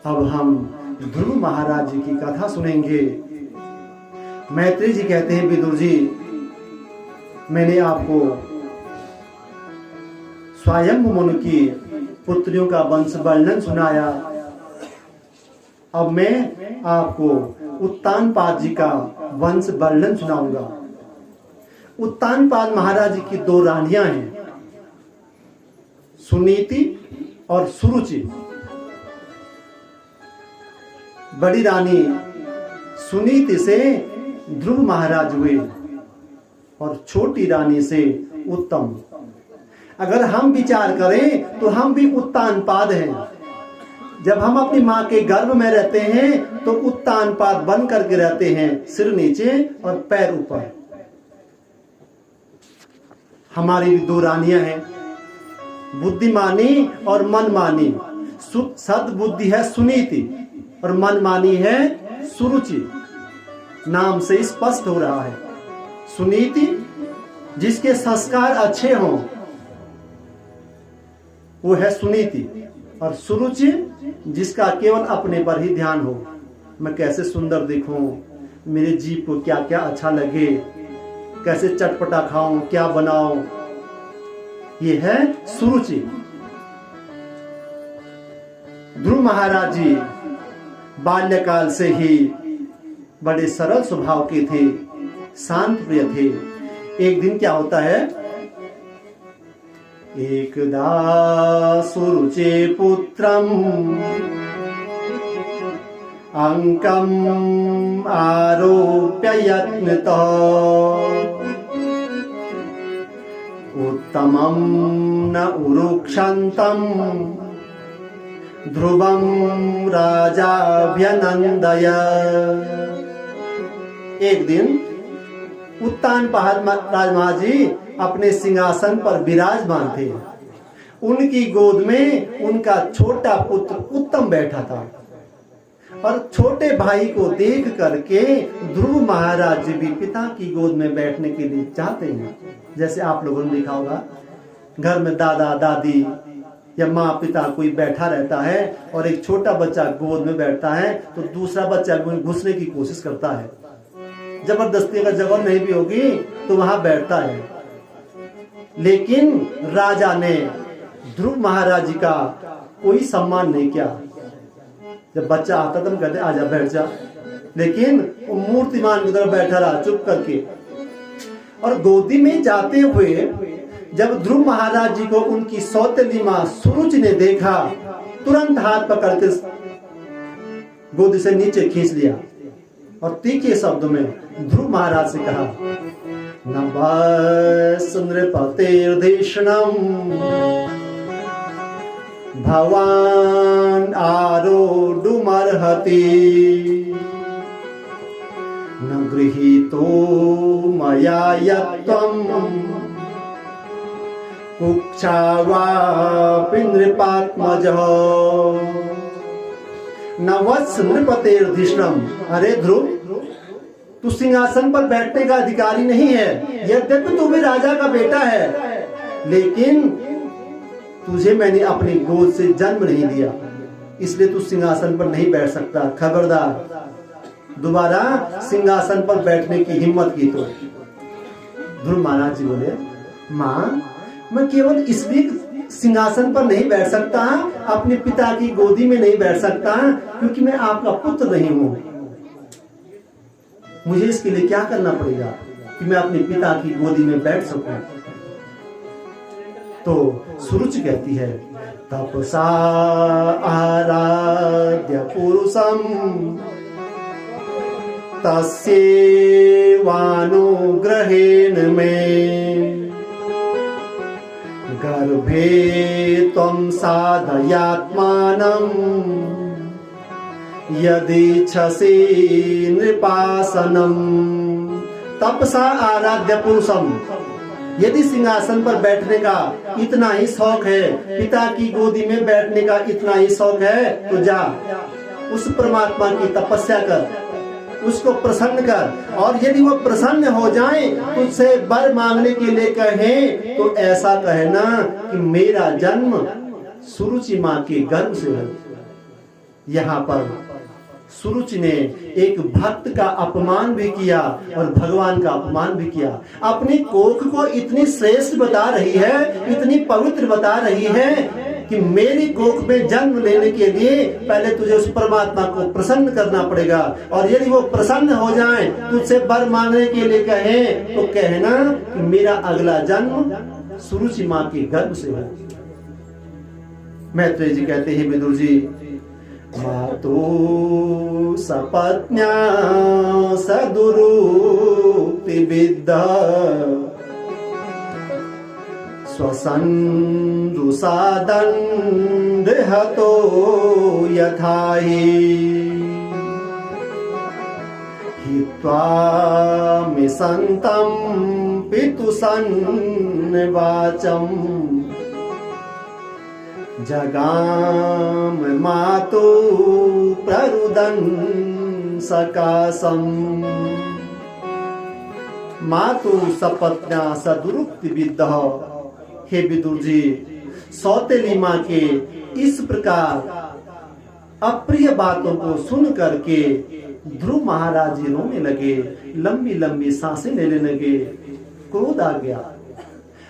अब हम ध्रुव महाराज जी की कथा सुनेंगे। मैत्री जी कहते हैं, विदुर जी, मैंने आपको स्वयंभु मुनि की पुत्रियों का वंश वर्णन सुनाया। अब मैं आपको उत्तानपाद जी का वंश वर्णन सुनाऊंगा। उत्तानपाद महाराज जी की 2 रानियां हैं, सुनीति और सुरुचि। बड़ी रानी सुनीति से ध्रुव महाराज हुए और छोटी रानी से उत्तम। अगर हम विचार करें तो हम भी उत्तानपाद हैं। जब हम अपनी माँ के गर्भ में रहते हैं तो उत्तानपाद बन करके रहते हैं, सिर नीचे और पैर ऊपर। हमारी 2 रानियां हैं, बुद्धिमानी और मनमानी। सद्बुद्धि है सुनीति और मनमानी है सुरुचि। नाम से स्पष्ट हो रहा है। सुनीति जिसके संस्कार अच्छे हों वो है सुनीति, और सुरुचि जिसका केवल अपने पर ही ध्यान हो। मैं कैसे सुंदर दिखूं, मेरे जीव को क्या क्या अच्छा लगे, कैसे चटपटा खाऊं, क्या बनाऊं, ये है सुरुचि। ध्रुव महाराज जी बाल्यकाल से ही बड़े सरल स्वभाव के थे, शांत प्रिय थे। एक दिन क्या होता है, एकदा सुरुचे पुत्रम अंकम आरोप्य यत्नतः उत्तमं न उरुक्षन्तम ध्रुवं राजाभ्यनंदय। एक दिन उत्तानपाद राज जी अपने सिंहासन पर विराजमान थे। उनकी गोद में उनका छोटा पुत्र उत्तम बैठा था, और छोटे भाई को देख करके ध्रुव महाराज जी भी पिता की गोद में बैठने के लिए चाहते हैं। जैसे आप लोगों ने देखा होगा, घर में दादा दादी या माँ पिता कोई बैठा रहता है और एक छोटा बच्चा गोद में बैठता है तो दूसरा बच्चा घुसने की कोशिश करता है। जबरदस्ती अगर जगह नहीं भी होगी तो वहां बैठता है। लेकिन राजा ने ध्रुव महाराज जी का कोई सम्मान नहीं किया। जब बच्चा आता तो हम कहते आजा बैठ जा, लेकिन वो मूर्तिमान की तरफ बैठा रहा चुप करके। और गोदी में जाते हुए जब ध्रुव महाराज जी को उनकी सौतेली मां सुरुचि ने देखा, तुरंत हाथ पकड़ के गोदी से नीचे खींच लिया और तीखे शब्दों में ध्रुव महाराज से कहा, नभस नृपतिर्धिषणम् भवान आरोढुमर्हति न गृहीतो मया यत्त्वम् कुक्षावापि नृपात्मजः। नवस नृपतिर्धिषणम्, अरे ध्रुव, तू सिंहासन पर बैठने का अधिकारी नहीं है। यद्यपि तू भी राजा का बेटा है, लेकिन तुझे मैंने अपनी गोद से जन्म नहीं दिया, इसलिए तू सिंहासन पर नहीं बैठ सकता। खबरदार, दोबारा सिंहासन पर बैठने की हिम्मत की तो। ध्रुव महाराज जी बोले, माँ, मैं केवल इसलिए सिंहासन पर नहीं बैठ सकता, अपने पिता की गोदी में नहीं बैठ सकता, क्योंकि मैं आपका पुत्र नहीं हूँ। मुझे इसके लिए क्या करना पड़ेगा कि मैं अपने पिता की गोदी में बैठ सकूं। तो सुरुचि कहती है, तपसा आराध्य पुरुषम तस्यैवानुग्रहेण में गर्भे त्वं साधयात्मानं यदीच्छसि नृपासनम। तपसा आराध्य पुरुषम, यदि सिंहासन पर बैठने का इतना ही शौक है, पिता की गोदी में बैठने का इतना ही शौक है, तो जा उस परमात्मा की तपस्या कर, उसको प्रसन्न कर, और यदि वो प्रसन्न हो जाए तो उससे वर मांगने के लिए कहे तो ऐसा कहना कि मेरा जन्म सुरुचि माँ के गर्भ से है। यहाँ पर सुरुचि ने एक भक्त का अपमान भी किया और भगवान का अपमान भी किया। अपनी कोख को इतनी श्रेष्ठ बता रही है, इतनी पवित्र बता रही है कि मेरी कोख में जन्म लेने के लिए पहले तुझे उस परमात्मा को प्रसन्न करना पड़ेगा, और यदि वो प्रसन्न हो जाए, तुझसे वर मांगने के लिए कहे तो कहना कि मेरा अगला जन्म सुरुचि माँ के गर्भ से हो। मैत्रेय जी कहते हैं, विदुर जी, मातु सपत्न्या सदुरुक्ति विद्धा स्वसंदुसादंडहतो यथाहि हित्वा मिसन्तं पितुसन्निवाचम् जगाम मातु प्ररुदन सकासम। मातु सपत्न्या सदुरुक्ति विद्ध। हे विदुर जी, सौतेली माँ के इस प्रकार अप्रिय बातों को सुन करके ध्रुव महाराज जी रोने लगे, लंबी लंबी सांसें लेने लगे, क्रोध आ गया।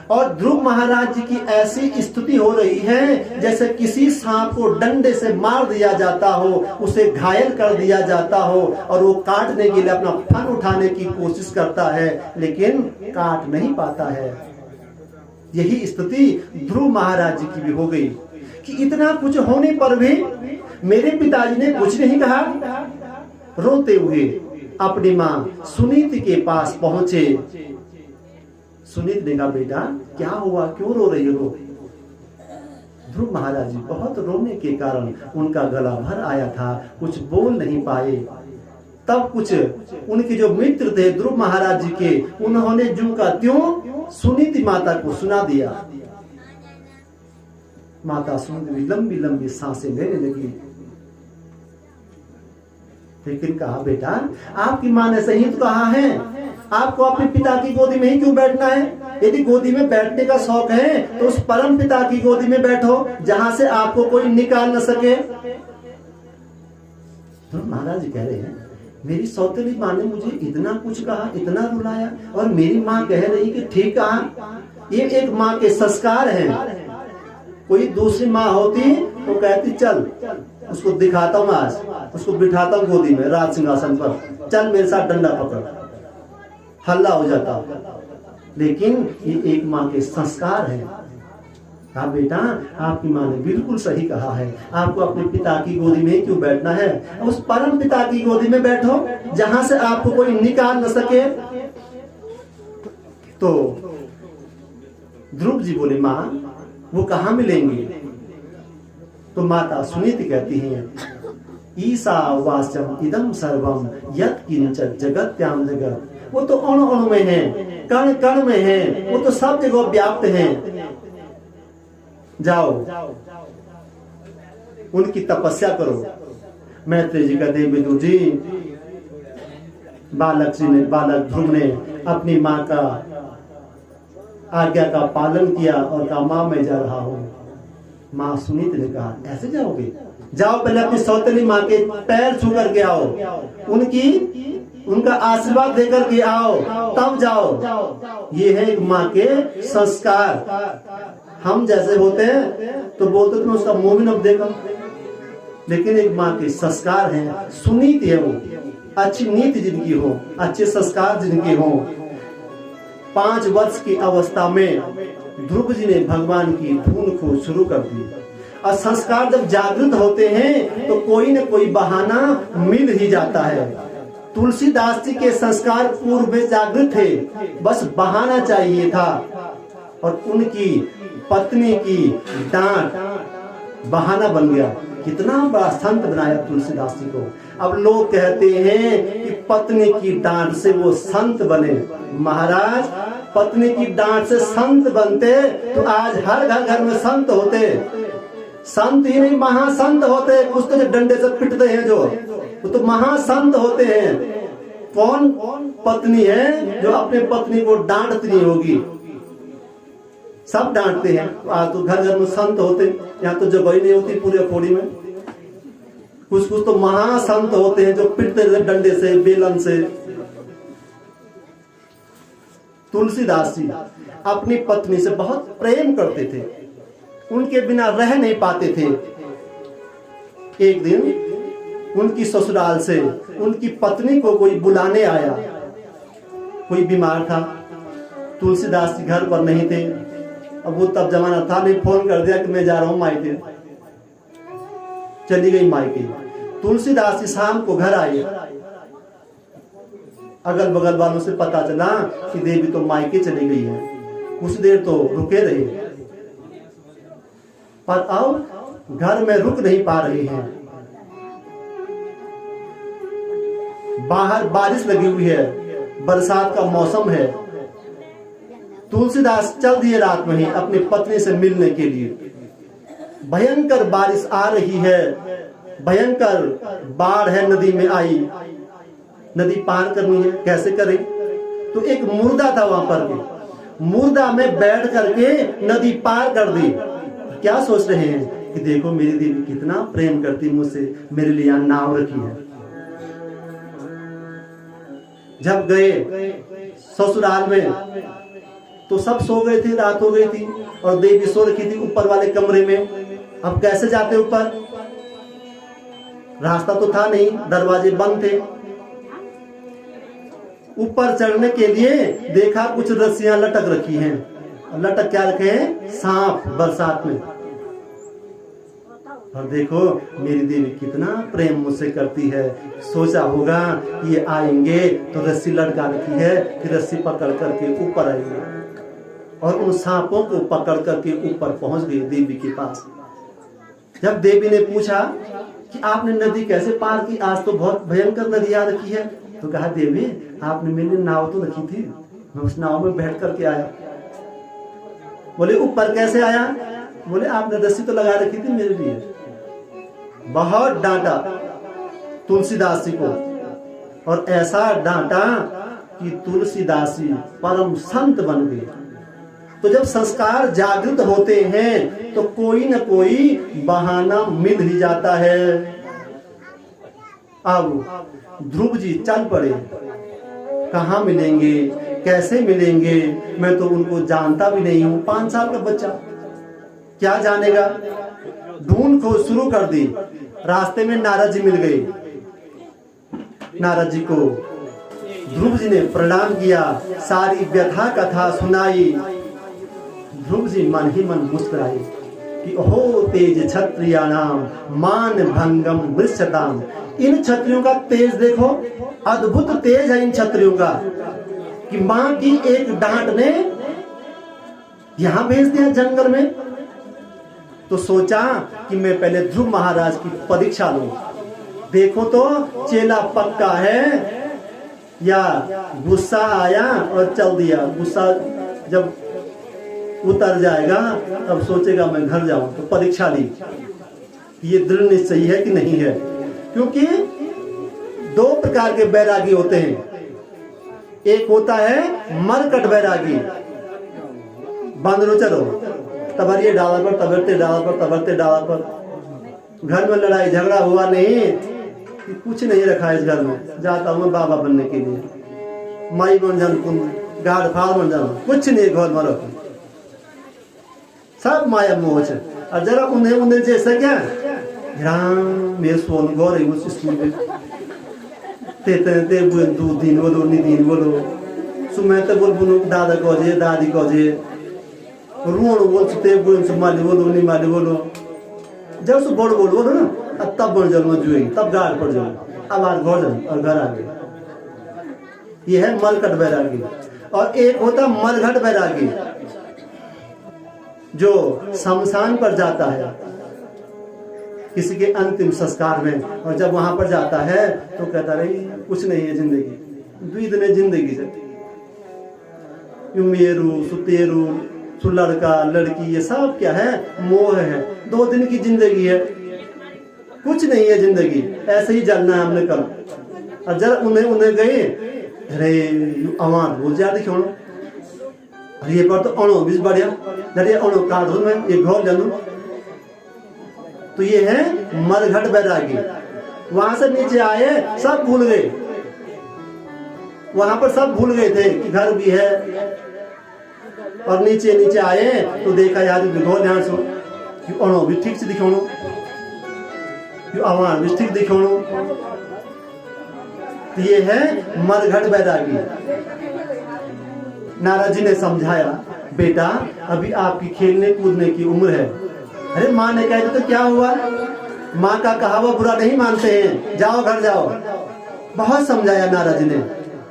और ध्रुव महाराज जी की ऐसी स्थिति हो रही है जैसे किसी सांप को डंडे से मार दिया जाता हो, उसे घायल कर दिया जाता हो, और वो काटने के लिए अपना फन उठाने की कोशिश करता है लेकिन काट नहीं पाता है। यही स्थिति ध्रुव महाराज जी की भी हो गई कि इतना कुछ होने पर भी मेरे पिताजी ने कुछ नहीं कहा। रोते हुए अपनी माँ सुनीति के पास पहुंचे। सुनीत ने कहा, बेटा क्या हुआ, क्यों रो रही हो? ध्रुव महाराज जी बहुत रोने के कारण उनका गला भर आया था, कुछ बोल नहीं पाए। तब कुछ उनके जो मित्र थे ध्रुव महाराज जी के, उन्होंने जू का त्यों सुनीति माता को सुना दिया। माता सुनीति लंबी लंबी सांसें लेने लगी, लेकिन कहा, बेटा आपकी माँ ने सही तो कहा है, आपको अपने पिता की गोदी में ही क्यों बैठना है? यदि गोदी में बैठने का शौक है तो उस परम पिता की गोदी में बैठो जहां से आपको कोई निकाल न सके। तो महाराज जी कह रहे हैं, मेरी सौतेली माँ ने मुझे इतना कुछ कहा, इतना रुलाया, और मेरी माँ कह रही कि ठीक कहा। ये एक माँ के संस्कार हैं। कोई दूसरी माँ होती तो कहती चल उसको दिखाता हूँ, आज उसको बिठाता हूँ गोदी में राज सिंहासन पर, चल मेरे साथ डंडा पकड़, हल्ला हो जाता। लेकिन ये एक माँ के संस्कार है। कहा, बेटा आपकी माँ ने बिल्कुल सही कहा है, आपको अपने पिता की गोदी में क्यों बैठना है? उस परम पिता की गोदी में बैठो जहां से आपको कोई निकाल न सके। तो ध्रुव जी बोले, माँ वो कहाँ मिलेंगे? तो माता सुनीति कहती हैं, ईसा वास्यम इदम सर्वम यत् किंचित जगत्याम जगत। वो तो अणु अणु में है, कण कण में है, वो तो सब जगह व्याप्त हैं। जाओ उनकी तपस्या करो। मैत्रेय जी कहते हैं, विदुर जी, बालक ध्रुव ने अपनी माँ का आज्ञा का पालन किया और कहा, माँ मैं जा रहा हूँ। माँ सुनीति ने कहा, ऐसे जाओगे? जाओ पहले अपनी सौतेली माँ के पैर छू करके आओ, उनका आशीर्वाद देकर के आओ, तब जाओ। ये है एक माँ के संस्कार। हम जैसे होते हैं तो बोलते तुम उसका मुंह भी न देखा, लेकिन एक माँ के संस्कार है, सुनीति है, वो अच्छी नीति जिनकी हो, अच्छे संस्कार जिनके हो। 5 वर्ष की अवस्था में ध्रुव जी ने भगवान की धुन को शुरू कर दी। और संस्कार जब जागृत होते हैं तो कोई न कोई बहाना मिल ही जाता है। तुलसीदास जी के संस्कार पूर्व में जागृत थे, बस बहाना चाहिए था। और उनकी पत्नी की डांट बहाना बन गया। कितना बड़ा संत बनाया तुलसीदास जी को। अब लोग कहते हैं कि पत्नी की डांट से वो संत बने। महाराज, पत्नी की डांट से संत बनते तो आज हर घर में संत होते। संत ही नहीं, महासंत होते। कुछ तो जो डंडे से पिटते हैं जो, वो तो महासंत होते हैं। कौन पत्नी है जो अपने पत्नी को डांटती नहीं होगी? सब डांटते हैं। आज तो घर घर में संत होते, यहाँ तो जगह ही नहीं होती पूरे अखोड़ी में। कुछ कुछ तो महासंत होते हैं जो पिटते थे डंडे से, बेलन से। तुलसीदास जी अपनी पत्नी से बहुत प्रेम करते थे, उनके बिना रह नहीं पाते थे। एक दिन उनकी ससुराल से उनकी पत्नी को कोई बुलाने आया, कोई बीमार था, तुलसीदास जी घर पर नहीं थे। अब वो तब जमाना था नहीं, फोन कर दिया कि मैं जा रहा हूं मायके, चली गई मायके। तुलसीदास जी शाम को घर आए, अगल बगल वालों से पता चला कि देवी तो मायके चली गई है। कुछ देर तो रुके रहे, पर अब घर में रुक नहीं पा रहे हैं। बाहर बारिश लगी हुई है, बरसात का मौसम है। तुलसीदास चल दिए रात में ही अपनी पत्नी से मिलने के लिए। भयंकर बारिश आ रही है, भयंकर बाढ़ है, नदी में आई, नदी पार करनी है, कैसे करें? तो एक मुर्दा था वहां पर, मुर्दा में बैठ करके नदी पार कर दी। क्या सोच रहे हैं कि देखो मेरी देवी कितना प्रेम करती मुझसे, मेरे लिए यहाँ नाव रखी है। जब गए ससुराल में तो सब सो गए थे, रात हो गई थी और देवी सो रखी थी ऊपर वाले कमरे में। अब कैसे जाते ऊपर? रास्ता तो था नहीं, दरवाजे बंद थे। ऊपर चढ़ने के लिए देखा कुछ रस्सियां लटक रखी हैं। लटक क्या रखे हैं? सांप, बरसात में। और देखो मेरी देवी कितना प्रेम मुझसे करती है। सोचा होगा ये आएंगे तो रस्सी लटका रखी है कि रस्सी पकड़ करके ऊपर आएंगे, और उन सांपों को पकड़ करके ऊपर पहुंच गई देवी के पास। जब देवी ने पूछा कि आपने नदी कैसे पार की, आज तो बहुत भयंकर नदी आ रखी है, तो कहा देवी आपने मेरे लिए नाव तो रखी थी, मैं उस नाव में बैठ करके आया। बोले ऊपर कैसे आया? बोले आपने रस्सी तो लगा रखी थी मेरे लिए। बहुत डांटा तुलसीदास जी को, और ऐसा डांटा कि तुलसीदास जी परम संत बन गए। तो जब संस्कार जागृत होते हैं तो कोई न कोई बहाना मिल ही जाता है। अब ध्रुव जी चल पड़े, कहाँ मिलेंगे, कैसे मिलेंगे? मैं तो उनको जानता भी नहीं हूँ, 5 साल का बच्चा क्या जानेगा। ढूंढ खोज शुरू कर दी। रास्ते में नारद जी मिल गए। नारद जी को ध्रुव जी ने प्रणाम किया, सारी व्यथा कथा सुनाई। ध्रुव जी मन ही मन मुस्कुराए कि ओहो तेज क्षत्रियाणाम मान भंगम मृच्छताम। इन क्षत्रियों का तेज देखो, अद्भुत तेज है इन क्षत्रियों का, कि मां की एक डांट ने यहां भेज दिया जंगल में। तो सोचा कि मैं पहले ध्रुव महाराज की परीक्षा लूं, देखो तो चेला पक्का है या गुस्सा आया और चल दिया। गुस्सा जब उतर जाएगा तब सोचेगा मैं घर जाऊं। तो परीक्षा ली, ये दृढ़ निश्चय है कि नहीं है। क्योंकि 2 प्रकार के बैरागी होते हैं। एक होता है मरकट बैरागी, बांधरो चलो, तबरिए डाला पर, तबरते डाला पर, तबरते डाला पर। घर में लड़ाई झगड़ा हुआ नहीं कि कुछ नहीं रखा इस घर में, जाता हूँ बाबा बनने के लिए, माई बन जान, गाड़ फाड़ बन जान, कुछ नहीं घर में रखो, सब माया मोह है। और जरा उन्हें जैसा क्या राम मेरे सोन गौर उस स्कूल में ते बुन 2 दिन बोलो, नि दिन बोलो, सुमे ते बोल बुनु दादा कजे, दादी कजे, रुण बोल ते बुन सुमाली बोलो, नि माली बोलो। जब सु बड़ बोल बोलो ना, तब बन जल में जुएगी, तब गाड़ पड़ जाओ, अब आज घर जाओ और घर आ गए। ये है मलकट बैरागी। और एक होता मलघट बैरागी, जो शमशान पर जाता है किसी के अंतिम संस्कार में, और जब वहां पर जाता है तो कहता रही कुछ नहीं है जिंदगी, 2 दिन जिंदगी से मेरू सुतेरू सु लड़का लड़की ये सब क्या है, मोह है। 2 दिन की जिंदगी है, कुछ नहीं है जिंदगी, ऐसे ही जलना है हमने कल। और जब उन्हें गए, अरे आवाज बोल जा देखो, अरे ये पर तो अणो बीच बढ़िया, अरे अणो काट दो मैं ये घोल जानू। तो ये है मरघट बैरागी। वहां से नीचे आए, सब भूल गए, वहां पर सब भूल गए थे कि घर भी है। और नीचे आए तो देखा यार बहुत ध्यान से अणो भी ठीक से दिखाणो, आवाज भी ठीक दिखाणो। ये है मरघट बैरागी। नारद जी ने समझाया, बेटा अभी आपकी खेलने कूदने की उम्र है। अरे माँ ने कह दिया तो क्या हुआ, माँ का कहा हुआ बुरा नहीं मानते हैं, जाओ घर जाओ। बहुत समझाया नारद जी ने।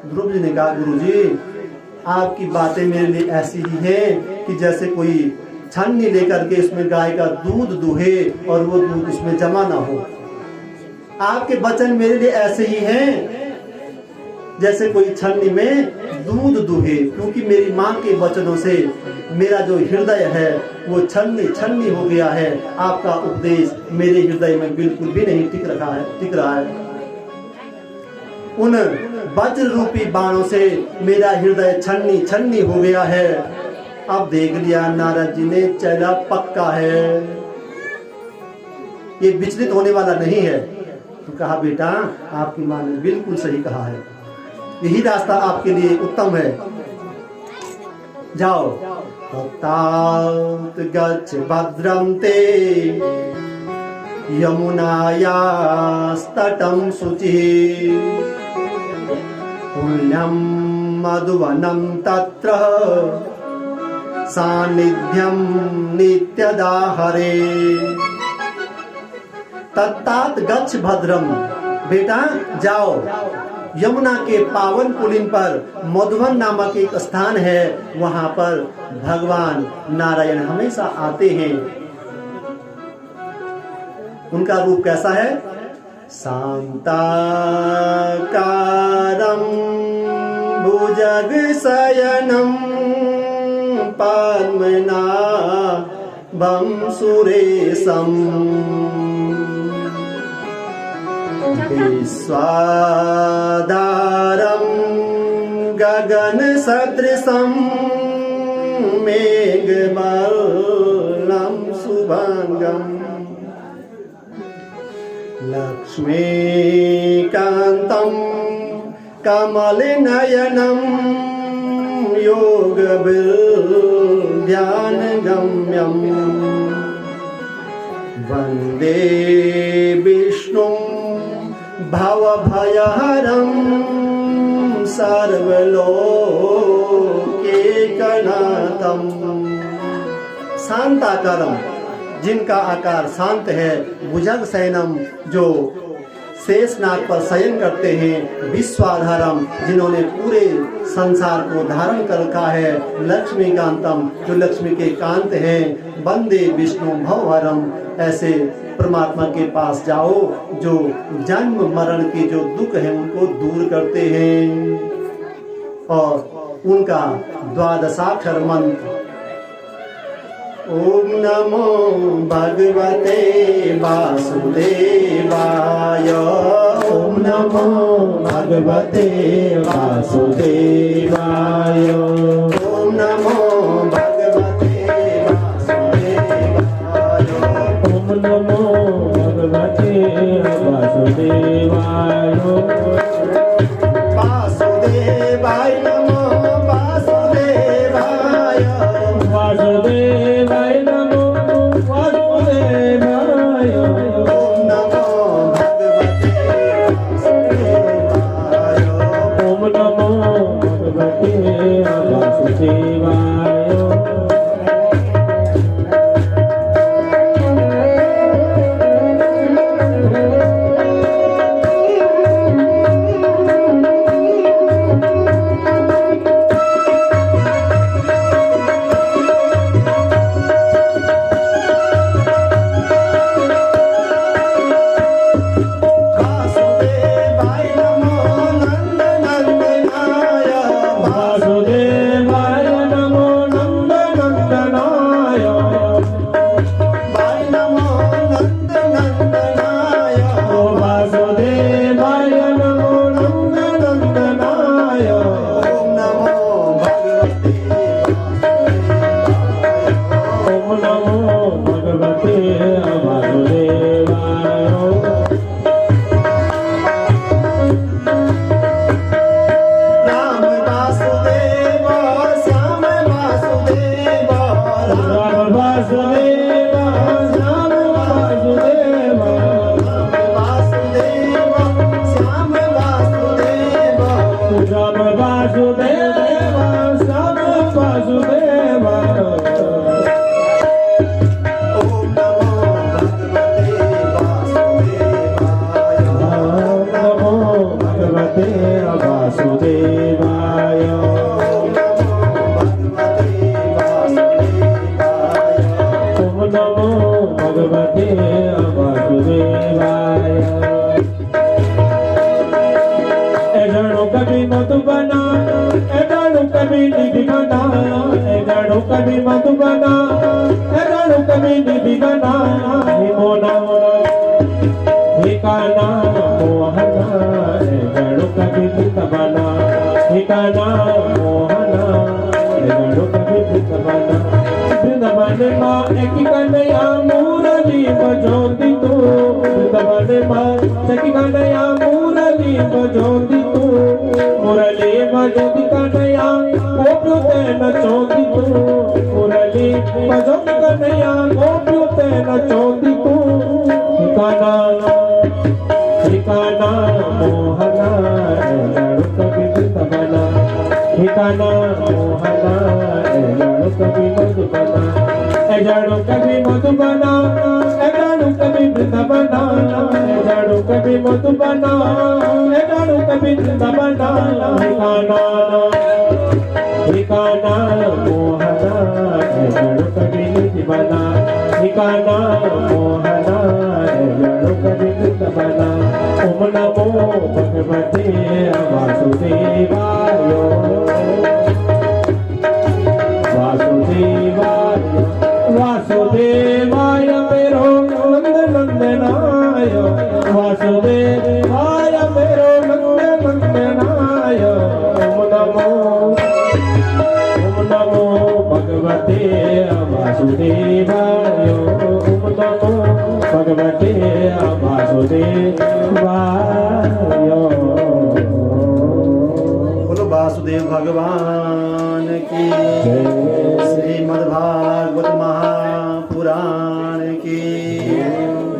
ध्रुव जी ने कहा, गुरु जी आपकी बातें मेरे लिए ऐसी ही हैं कि जैसे कोई छन्नी लेकर के इसमें गाय का दूध दूहे और वो दूध उसमें जमा ना हो। आपके वचन मेरे लिए ऐसे ही हैं जैसे कोई छन्नी में दूध दूहे, क्योंकि मेरी माँ के वचनों से मेरा जो हृदय है वो छन्नी हो गया है। आपका उपदेश मेरे हृदय में बिल्कुल भी नहीं टिक रहा है। उन वज्र रूपी बाणों से मेरा हृदय छन्नी हो गया है। अब देख लिया नारद जी ने, चला पक्का है, ये विचलित होने वाला नहीं है। तो कहा, बेटा आपकी माँ ने बिल्कुल सही कहा है, यही रास्ता आपके लिए उत्तम है, जाओ। तात गच्छ भद्रं ते यमुनायास्तटं शुचिः पुण्यं मधुवनं तत्र सान्निध्यं नित्यदा हरे। तत्तात गच्छ भद्रम, बेटा जाओ, यमुना के पावन पुलिन पर मधुवन नामक एक स्थान है, वहां पर भगवान नारायण हमेशा आते हैं। उनका रूप कैसा है? शांताकारं भुजगशयनं पद्मनाभं सुरेशं विश्वाधारं गगन सदृशं मेघवर्णं शुभांगम् लक्ष्मीकान्तं कमलनयनं योगविद्यानगम्यं वन्दे विष्णुं भवभयहरं सर्वलोकैकनाथं। शांताकारं, जिनका आकार शांत है, भुजग शयनम, जो शेषनाग पर शयन करते हैं, विश्वाधारम, जिन्होंने पूरे संसार को धारण कर रखा है, लक्ष्मीकांतम, जो लक्ष्मी के कांत हैं, वंदे विष्णु भवहरम, ऐसे परमात्मा के पास जाओ जो जन्म मरण के जो दुख है उनको दूर करते हैं। और उनका द्वादशाक्षर मंत्र, ओम नमो भगवते वासुदेवाय, ओम नमो भगवते वासुदेवाय, ओम नमो भगवते वासुदेवाय, ओम नमो भगवते वासुदेवाय, वासुदेवाय नमो वासुदेवाय, वासुदेवाय नमो वासुदेवाय, ओम नमो भगवते वासुदेवाय, ओम नमो भगवते वासुदेवाय। ठिकाना मोहना गणों का भी बना, ठिकाना मोहना गणों का भी बना। वृंदावन माँ एक कन्हैया मुरली बजोती तू, वृंदावन माँ एक कन्हैया मुरली बजोती तू, मुरली बजोती कन्हैया गोपियों नचोती तू, मुरली बजोती कन्हैया गोपियों नचोती तू। ठिकाना ठिकाना मोहना गणों का भी बना, ठिकाना मोहना गणों का भी मधुबना, गणों का भी मधुबना, गणों का भी वृंदावना, गणों का भी मधुबना, गणों का भी वृंदावना। ठिकाना ठिकाना मोहना गणों का भी मधुबना, ठिकाना मोहना गणों का भी वृंदावना। ओम नमो भगवते वासुदेवाय, वासुदेवाय वासुदेवाय मेरो नंद नंदनाय, वासुदेवाय मेरो नंद नंदनाय। ओम नमो भगवते वासुदेवाय, ओम नमो भगवते वासुदेवाय। बोलो वासुदेव भगवान की, श्रीमद्भागवत महापुराण की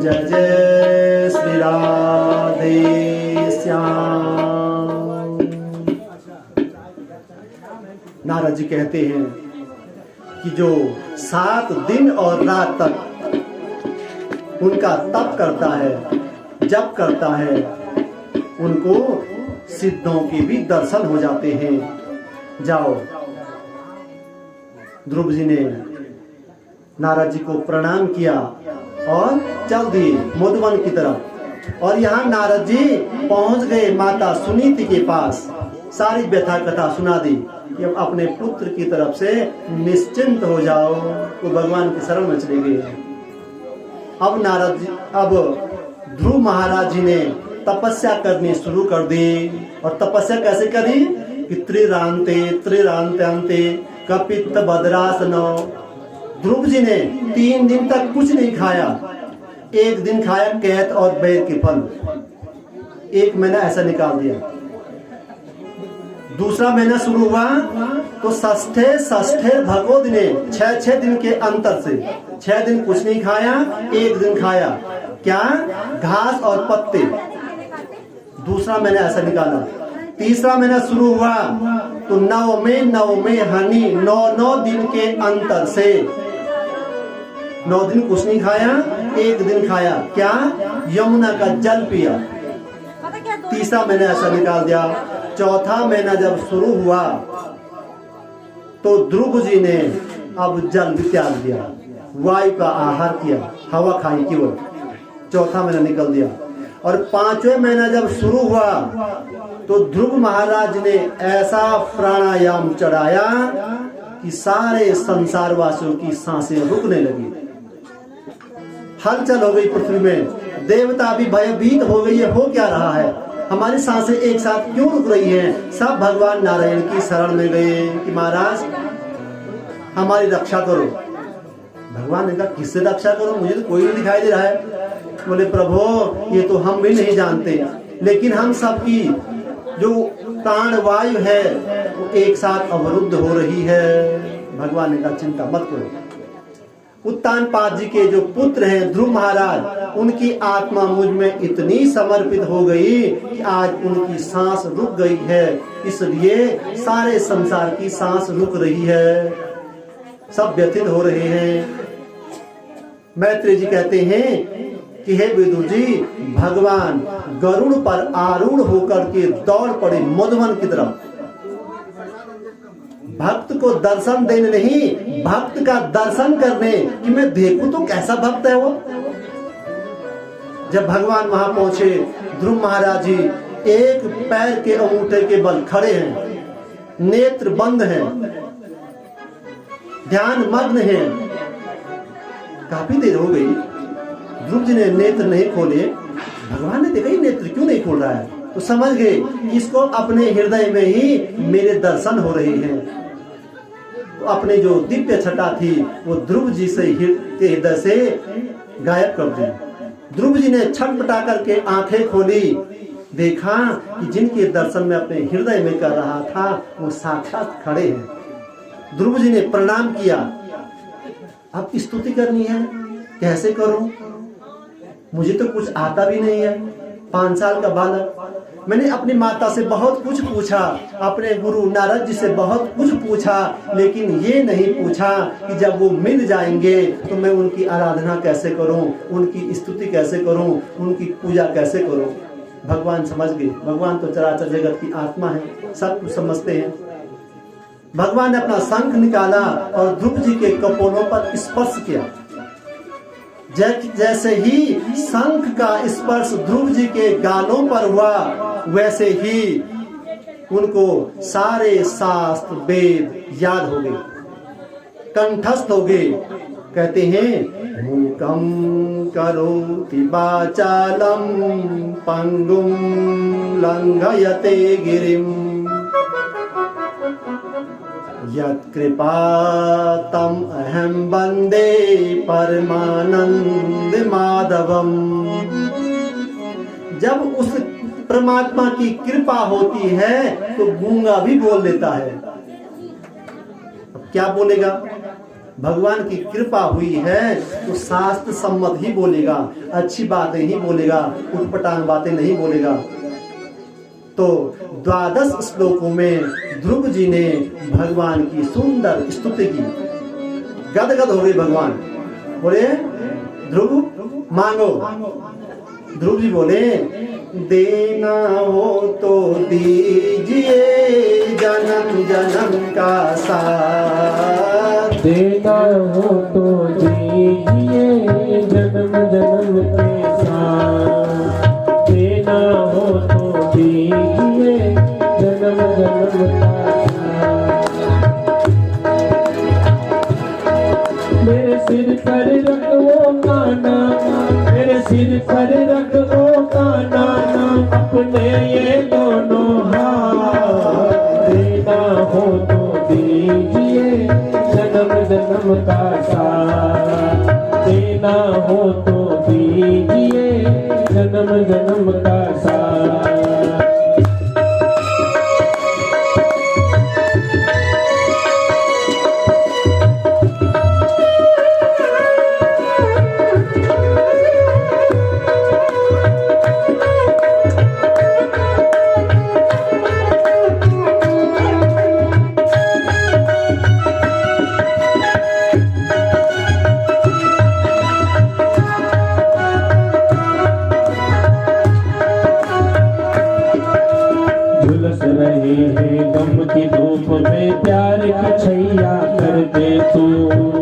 जय। जय श्री राधे श्याम। नारद जी कहते हैं कि जो 7 दिन और रात तक उनका तप करता है, जप करता है, उनको सिद्धों के भी दर्शन हो जाते हैं। जाओ। ध्रुव जी ने नारद जी को प्रणाम किया और चल दिए मधुवन की तरफ। और यहाँ नारद जी पहुंच गए माता सुनीति के पास। सारी व्यथा कथा सुना दी कि अब अपने पुत्र की तरफ से निश्चिंत हो जाओ। वो भगवान की शरण में चले गए। अब ध्रुव महाराज जी ने तपस्या करनी शुरू कर दी। और तपस्या कैसे करी कि त्रिरांते त्रिरांते कपित्त बद्रासनो। ध्रुव जी ने 3 दिन तक कुछ नहीं खाया। एक दिन खाया कैत और बेर के फल। 1 महीना ऐसा निकाल दिया। दूसरा महीना शुरू हुआ तो षष्ठे भगो दिने 6 दिन के अंतर से 6 दिन कुछ नहीं खाया, 1 दिन खाया क्या, घास और पत्ते। दूसरा महीना ऐसा निकाला। तीसरा महीना शुरू हुआ तो 9 में हनी 9 दिन के अंतर से 9 दिन कुछ नहीं खाया, 1 दिन खाया क्या, यमुना का जल पिया। तीसरा महीना ऐसा निकाल दिया। चौथा महीना जब शुरू हुआ तो ध्रुव जी ने अब जल भी त्याग दिया, वायु का आहार किया, हवा खाई केवल। चौथा महीना निकल दिया। और 5वें महीना जब शुरू हुआ तो ध्रुव महाराज ने ऐसा प्राणायाम चढ़ाया कि सारे संसार वासियों की सांसें रुकने लगी। हलचल हो गई पृथ्वी में। देवता भी भयभीत हो गई है, हो क्या रहा है, हमारी सांसें एक साथ क्यों रुक रही हैं। सब भगवान नारायण की शरण में गए कि महाराज हमारी रक्षा करो। भगवान ने कहा किससे रक्षा करो, मुझे तो कोई नहीं दिखाई दे रहा है। बोले प्रभु ये तो हम भी नहीं जानते, लेकिन हम सबकी जो प्राण वायु है वो एक साथ अवरुद्ध हो रही है। भगवान ने कहा चिंता मत करो। उत्तानपाद जी के जो पुत्र हैं ध्रुव महाराज, उनकी आत्मा मुझ में इतनी समर्पित हो गई कि आज उनकी सांस रुक गई है। इसलिए सारे संसार की सांस रुक रही है, सब व्यथित हो रहे हैं। मैत्री जी कहते हैं कि हे विदुर जी, भगवान गरुड़ पर आरूढ़ होकर के दौड़ पड़े मधुवन की तरफ। भक्त को दर्शन देने नहीं, भक्त का दर्शन करने कि मैं देखूं तो कैसा भक्त है वो। जब भगवान वहां पहुंचे, ध्रुव महाराज जी एक पैर के अंगूठे के बल खड़े हैं, नेत्र बंद हैं, ध्यान मग्न हैं। काफी देर हो गई, ध्रुव जी ने नेत्र नहीं खोले। भगवान ने देखा ये नेत्र क्यों नहीं खोल रहा है, तो समझ गए कि इसको अपने हृदय में ही मेरे दर्शन हो रहे हैं। तो अपने जो दिव्य छटा थी वो ध्रुव जी से के हृदय से गायब कर दी। ध्रुव जी ने छटपटा करके आंखें खोली, देखा कि जिनके दर्शन में अपने हृदय में कर रहा था वो साक्षात खड़े हैं। ध्रुव जी ने प्रणाम किया। अब स्तुति करनी है, कैसे करूं, मुझे तो कुछ आता भी नहीं है, 5 साल का बालक। मैंने अपनी माता से बहुत कुछ पूछा, अपने गुरु नारद जी से बहुत कुछ पूछा, लेकिन ये नहीं पूछा कि जब वो मिल जाएंगे तो मैं उनकी आराधना कैसे करूं, उनकी स्तुति कैसे करूं, उनकी पूजा कैसे करूं। भगवान समझ गए, भगवान तो चराचर जगत की आत्मा है, सब कुछ समझते हैं। भगवान ने अपना शंख निकाला और ध्रुव जी के कपोलों पर स्पर्श किया। जैसे ही शंख का स्पर्श ध्रुव जी के गालों पर हुआ, वैसे ही उनको सारे शास्त्र वेद याद हो गए, कंठस्थ हो गए। कहते हैं मूकं करोति वाचालं पंगुं लंघयते गिरिं यत्कृपा तम अहम वंदे परमानंद माधवम। जब उस परमात्मा की कृपा होती है तो गूंगा भी बोल लेता है। अब क्या बोलेगा? भगवान की कृपा हुई है तो शास्त्र सम्मत ही बोलेगा, अच्छी बातें ही बोलेगा, उटपटांग बातें नहीं बोलेगा। तो 12 श्लोकों में ध्रुव जी ने भगवान की सुंदर स्तुति की। गदगद हो गए भगवान, बोले ध्रुव मांगो। ध्रुव जी बोले देना हो तो दीजिए जन्म जन्म का साथ, देना हो तो दीजिए जन्म जन्म के साथ, देना हो तो दीजिए जन्म जन्म का साथ। मेरे सिर पर रख वो काना, मेरे सिर पर रख वो काना, अपने ये दोनों हाथ, देना हो तो दीजिए जन्म जन्म का साथ, देना हो तो दीजिए जन्म जन्म का साथ। झुलस रहे हैं गम की धूप में प्यार की छैया कर दे तू,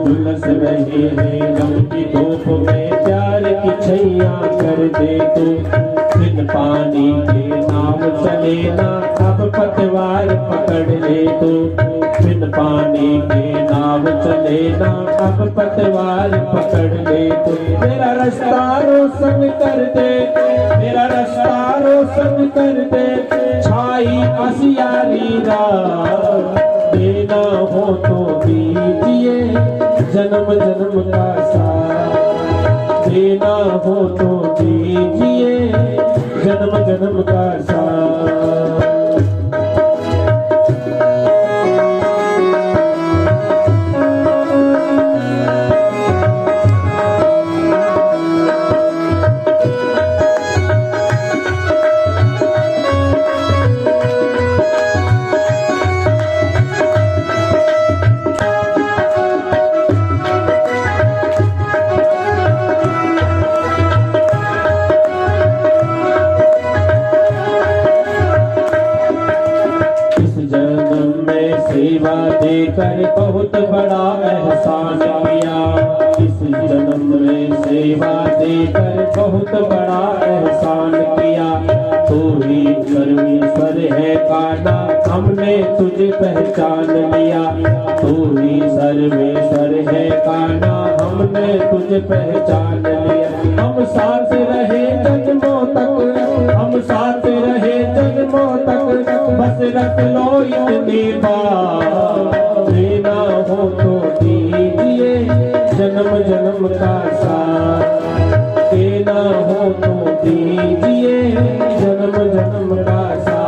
झुलस रहे हैं गम की धूप में प्यार की छैया कर दे तू। बिन पानी के नाव चले ना अब पतवार पकड़ ले तू, बिन पानी के नाव चले ना अब पतवार पकड़ ले तू। मेरा रास्ता रोशन कर दे, मेरा रास्ता रोशन कर दे, छाई असियारी रात, देना हो तो दीजिए जन्म जन्म का साथ, देना हो तो दीजिए जन्म जन्म का साथ। सेवा देकर बहुत बड़ा एहसान किया, इस जन्म में सेवा देकर बहुत बड़ा एहसान किया। तू ही सर्वेश्वर है काना, हमने तुझे पहचान लिया, तू ही सर्वेश्वर है काना, हमने तुझे पहचान लिया। हम साथ रहे जन्मों तक रख लो इतनी बार, देना हो तो दीजिए जन्म जन्म का साथ, देना हो तो दीजिए जन्म जन्म का साथ।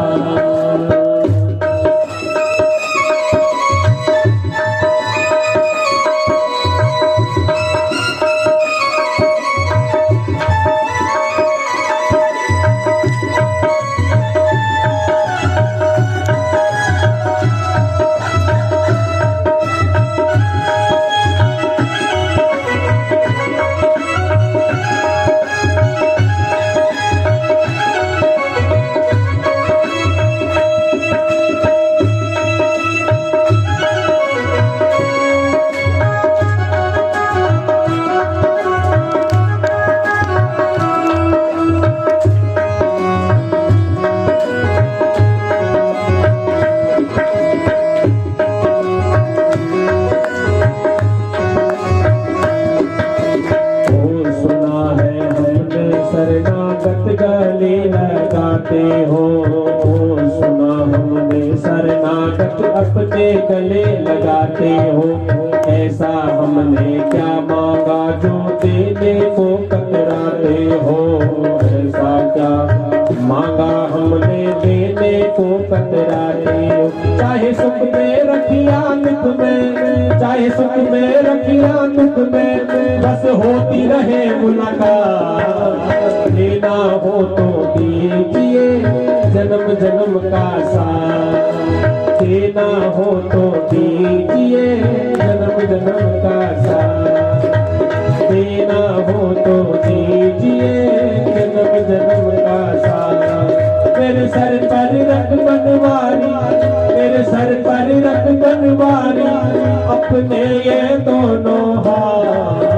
शरणागत गले लगाते हो, सुना हमने शरणागत अपने गले लगाते हो, ऐसा हमने क्या मांगा जो देने को कतराते हो, ऐसा क्या मांगा हमने देने को कतराते हो। चाहे सुख में रखिया दुख में, चाहे सुख में रखिया दुख में, बस होती रहे मुलाकात, देना हो तो दीजिए जन्म जन्म का साथ, देना हो तो दीजिए जन्म जन्म का साथ, देना हो तो दीजिए जन्म जन्म का साथ। मेरे सर पर रख बनवारी, मेरे सर पर रख बनवारी, अपने ये दोनों हाथ,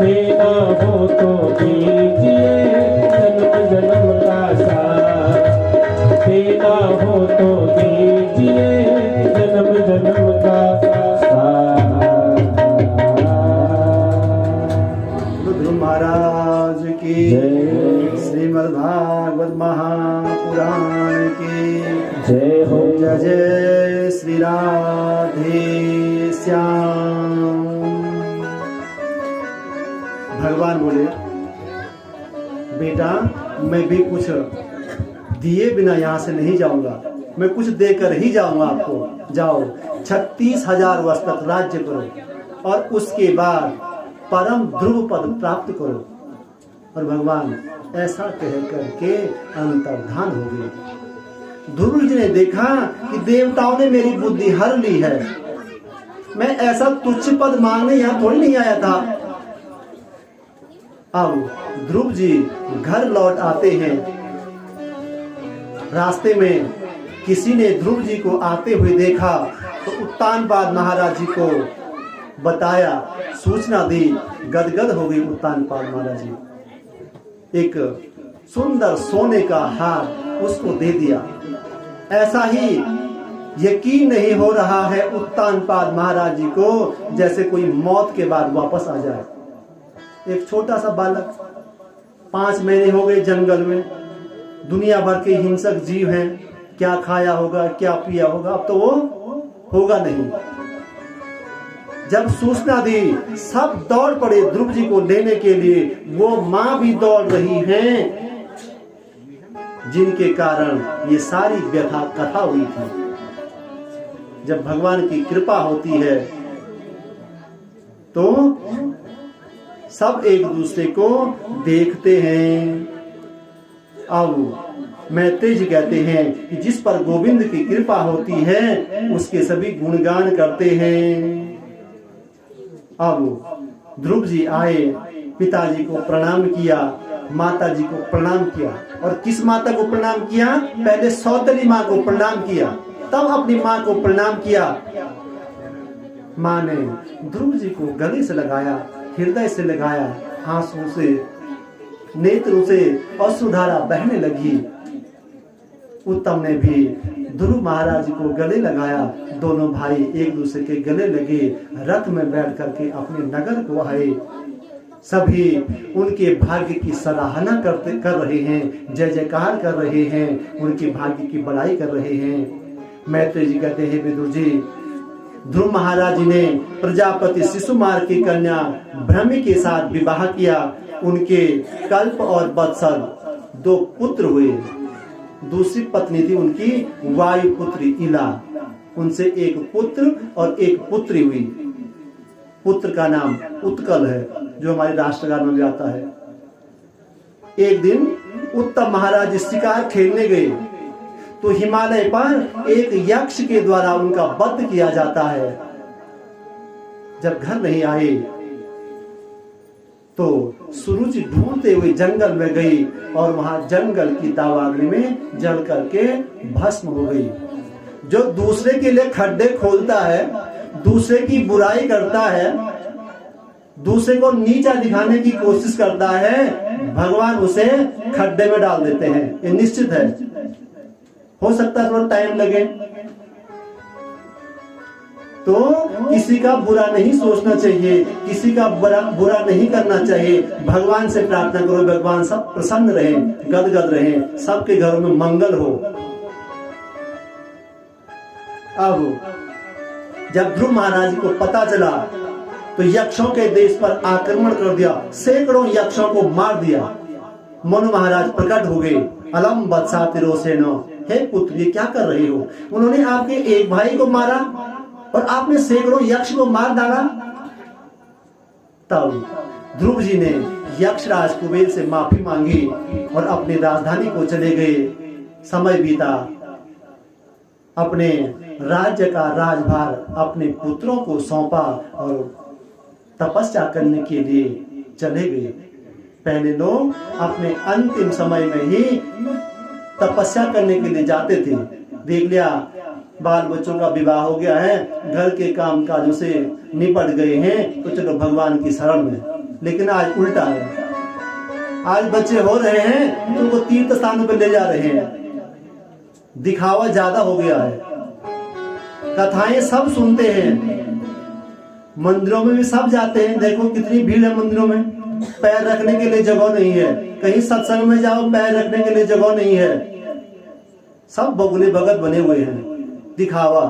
देना हो तो दीजिए जन्म जन्म का साथ, देना हो तो दीजिए जन्म जन्म का साथ। ध्रुव महाराज की, श्रीमद् भागवत महापुराण की जय हो। जय जय श्री राधे श्याम। भगवान बोले, बेटा मैं भी कुछ दिए बिना यहाँ से नहीं जाऊंगा, मैं कुछ देकर ही जाऊंगा आपको। जाओ 36,000 वर्ष तक राज्य करो और उसके बाद परम ध्रुव पद प्राप्त करो। और भगवान ऐसा कह करके अंतर्धान हो गए। ध्रुव जी ने देखा कि देवताओं ने मेरी बुद्धि हर ली है, मैं ऐसा तुच्छ पद मांगने यहाँ थोड़ी नहीं आया था। अब ध्रुव जी घर लौट आते हैं। रास्ते में किसी ने ध्रुव जी को आते हुए देखा तो उत्तानपाद महाराज जी को बताया, सूचना दी। गदगद हो गई उत्तानपाद महाराज जी। एक सुंदर सोने का हार उसको दे दिया। ऐसा ही यकीन नहीं हो रहा है उत्तानपाद महाराज जी को जैसे कोई मौत के बाद वापस आ जाए। एक छोटा सा बालक, 5 महीने हो गए जंगल में, दुनिया भर के हिंसक जीव हैं, क्या खाया होगा क्या पिया होगा, अब तो वो होगा नहीं। जब सूचना दी सब दौड़ पड़े ध्रुव जी को लेने के लिए। वो माँ भी दौड़ रही हैं जिनके कारण ये सारी व्यथा कथा हुई थी। जब भगवान की कृपा होती है तो सब एक दूसरे को देखते हैं। अब मैत्रेय जी कहते हैं कि जिस पर गोविंद की कृपा होती है उसके सभी गुणगान करते हैं। अब ध्रुव जी आए, पिताजी को प्रणाम किया, माता जी को प्रणाम किया। और किस माता को प्रणाम किया? पहले सौतेली माँ को प्रणाम किया, तब अपनी माँ को प्रणाम किया। माँ ने ध्रुव जी को गले से लगाया, हृदय से लगाया, आंसू से, नेत्रों से अश्रुधारा बहने लगी। उत्तम ने भी ध्रुव महाराज जी को गले लगाया। दोनों भाई एक दूसरे के गले लगे, रथ में बैठ करके अपने नगर को आए। सभी उनके भाग्य की सराहना कर रहे हैं, जय जयकार कर रहे हैं, उनके भाग्य की बड़ाई कर रहे हैं। मैत्रेय जी कहते हैं, विदुर जी, ध्रुव महाराज जी ने प्रजापति शिशुमार की कन्या भ्रमि के साथ विवाह किया। उनके कल्प और वत्सल 2 पुत्र हुए। दूसरी पत्नी थी उनकी वायुपुत्री इला, उनसे एक पुत्र और एक पुत्री हुई। पुत्र का नाम उत्कल है, जो हमारे राष्ट्रगान में भी आता है। एक दिन उत्तम महाराज शिकार खेलने गए तो हिमालय पर एक यक्ष के द्वारा उनका वध किया जाता है। जब घर नहीं आए तो सुरुचि ढूंढते हुए जंगल में गई और वहां जंगल की दावाग्नि में जल करके भस्म हो गई। जो दूसरे के लिए खड्डे खोदता है, दूसरे की बुराई करता है, दूसरे को नीचा दिखाने की कोशिश करता है, भगवान उसे खड्डे में डाल देते हैं। ये निश्चित है। हो सकता है थोड़ा टाइम लगे, तो किसी का बुरा नहीं सोचना चाहिए, किसी का बुरा नहीं करना चाहिए। भगवान से प्रार्थना करो, भगवान सब प्रसन्न रहे, गदगद रहे, सबके घरों में मंगल हो। अब जब ध्रुव महाराज को पता चला तो यक्षों के देश पर आक्रमण कर दिया, सैकड़ों यक्षों को मार दिया। मनु महाराज प्रकट हो गए, अलम वत्सा तिरोसेनो, हे पुत्र ये क्या कर रहे हो? उन्होंने आपके एक भाई को मारा और आपने सैकड़ों यक्ष को मार डाला। तब ध्रुव जी ने यक्षराज कुबेर से माफी मांगी और अपनी राजधानी को चले गए। समय बीता, अपने राज्य का राजभार अपने पुत्रों को सौंपा और तपस्या करने के लिए चले गए। पहले लोग अपने अंतिम समय में ही तपस्या करने के लिए जाते थे। देख लिया बाल बच्चों का विवाह हो गया है, घर के काम काजों से निपट गए हैं, तो चलो भगवान की शरण में। लेकिन आज उल्टा है, आज बच्चे हो रहे हैं तो उनको तीर्थ स्थानों पर ले जा रहे हैं। दिखावा ज्यादा हो गया है, कथाएं सब सुनते हैं, मंदिरों में भी सब जाते हैं। देखो कितनी भीड़ है मंदिरों में, पैर रखने के लिए जगह नहीं है। कहीं सत्संग में जाओ, पैर रखने के लिए जगह नहीं है। सब बगुले भगत बने हुए हैं, दिखावा।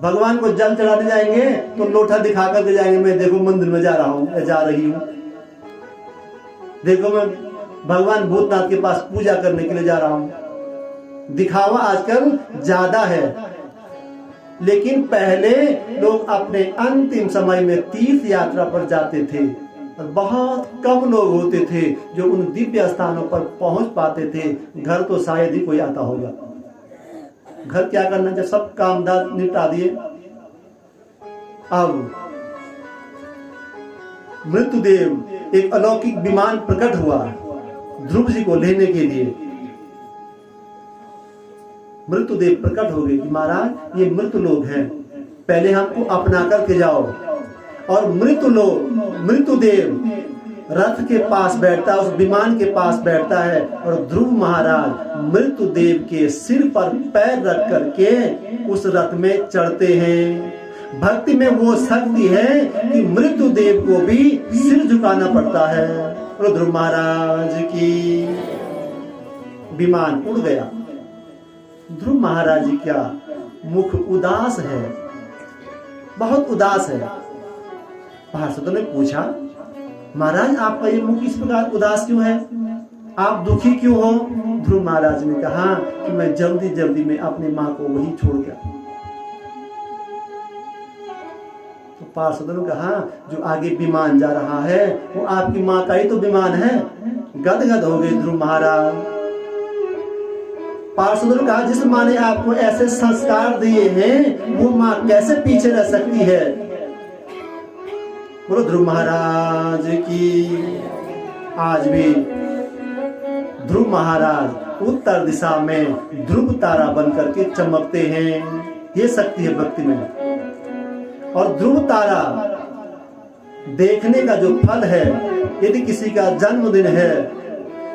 भगवान को जल चढ़ाने जाएंगे तो लोटा दिखा करके जाएंगे, मैं देखो मंदिर में जा रहा हूँ, जा रही हूँ, देखो मैं भगवान भूतनाथ के पास पूजा करने के लिए जा रहा हूँ। दिखावा आजकल ज्यादा है। लेकिन पहले लोग अपने अंतिम समय में तीर्थ यात्रा पर जाते थे और बहुत कम लोग होते थे जो उन दिव्य स्थानों पर पहुंच पाते थे। घर तो शायद ही कोई आता होगा। घर क्या करना, जब सब काम निपटा दिए। अब मृत्युदेव एक अलौकिक विमान प्रकट हुआ ध्रुव जी को लेने के लिए। मृत्युदेव प्रकट हो गए कि महाराज ये मृत्यु लोग हैं, पहले हमको अपना करके जाओ। और मृत्युदेव रथ के पास बैठता है, उस विमान के पास बैठता है और ध्रुव महाराज मृत्युदेव के सिर पर पैर रख करके उस रथ में चढ़ते हैं। भक्ति में वो शक्ति है कि मृत्युदेव को भी सिर झुकाना पड़ता है। और ध्रुव महाराज की विमान उड़ गया। ध्रुव महाराज जी का मुख उदास है, बहुत उदास है। पार्षदों ने पूछा, महाराज आपका ये मुख इस प्रकार उदास क्यों है, आप दुखी क्यों हो? ध्रुव महाराज ने कहा कि मैं जल्दी जल्दी में अपनी माँ को वहीं छोड़ गया। तो पार्षदों ने कहा, जो आगे विमान जा रहा है वो आपकी माँ का ही तो विमान है। गदगद हो गए ध्रुव महाराज। पार्षदों ने कहा, जिस माँ ने आपको ऐसे संस्कार दिए हैं वो माँ कैसे पीछे रह सकती है? बोलो ध्रुव महाराज की। आज भी ध्रुव महाराज उत्तर दिशा में ध्रुव तारा बनकर के चमकते हैं। ये शक्ति है भक्ति में। और ध्रुव तारा देखने का जो फल है, यदि किसी का जन्मदिन है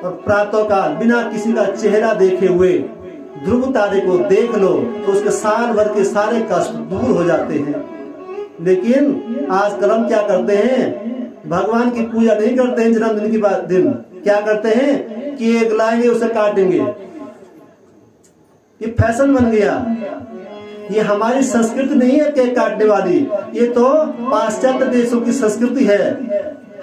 और प्रातःकाल बिना किसी का चेहरा देखे हुए ध्रुव तारे को देख लो तो उसके साल भर के सारे कष्ट दूर हो जाते हैं। लेकिन आजकल हम क्या करते हैं, भगवान की पूजा नहीं करते हैं। जन्मदिन के बाद दिन क्या करते हैं, केक लाएंगे उसे काटेंगे। ये फैशन बन गया। ये हमारी संस्कृति नहीं है केक काटने वाली, ये तो पाश्चात्य देशों की संस्कृति है।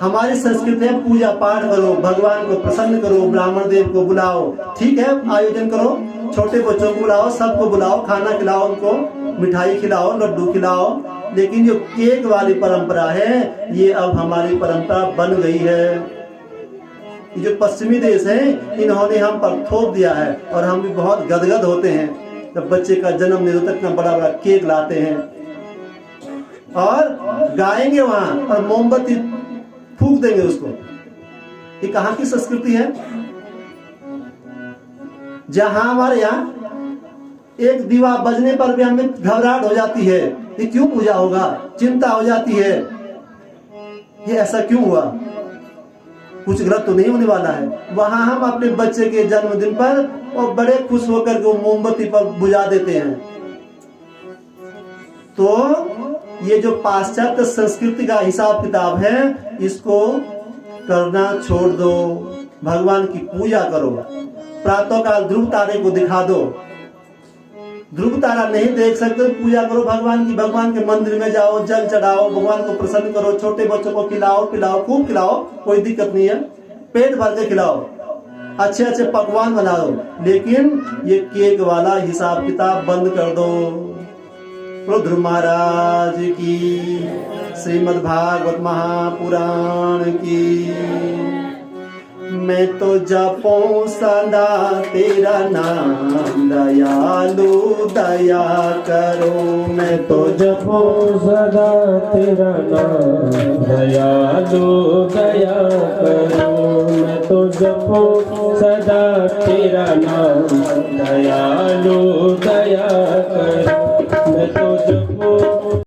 हमारी संस्कृति है पूजा पाठ करो, भगवान को प्रसन्न करो, ब्राह्मण देव को बुलाओ, ठीक है, आयोजन करो, छोटे बच्चों को बुलाओ, सबको बुलाओ, खाना खिलाओ, उनको मिठाई खिलाओ, लड्डू खिलाओ। लेकिन जो केक वाली परंपरा है ये अब हमारी परंपरा बन गई है। ये जो पश्चिमी देश है इन्होंने हम पर थोप दिया है और हम भी बहुत गदगद होते हैं जब बच्चे का जन्म दिन तक इतना बड़ा बड़ा केक लाते हैं और गाएंगे वहां और मोमबत्ती फूंक देंगे उसको। ये कहाँ की संस्कृति है? जहां हमारे यहाँ एक दीवा बजने पर भी हमें घबराहट हो जाती है, ये क्यों पूजा होगा, चिंता हो जाती है, ये ऐसा क्यों हुआ, कुछ गलत तो नहीं होने वाला है। वहां हम अपने बच्चे के जन्मदिन पर और बड़े खुश होकर के मोमबत्ती पर बुझा देते हैं। तो ये जो पाश्चात्य संस्कृति का हिसाब किताब है इसको करना छोड़ दो, भगवान की पूजा करो। प्रातःकाल ध्रुव तारे को दिखा दो, ध्रुव तारा नहीं देख सकते तो पूजा करो भगवान की, भगवान के मंदिर में जाओ, जल चढ़ाओ, भगवान को प्रसन्न करो, छोटे बच्चों को खिलाओ पिलाओ, खूब खिलाओ, कोई दिक्कत नहीं है, पेट भर के खिलाओ, अच्छे अच्छे पकवान बना दो। लेकिन ये केक वाला हिसाब किताब बंद कर दो। ध्रुव महाराज की, श्रीमद् भागवत महापुराण की। मैं तो जपूं सदा तेरा नाम, दयालु दया करो। मैं तो जपूं सदा तेरा नाम, दयालु दया करो। मैं तो जपूं सदा तेरा नाम, दयालु दया करो। मैं तो जपूं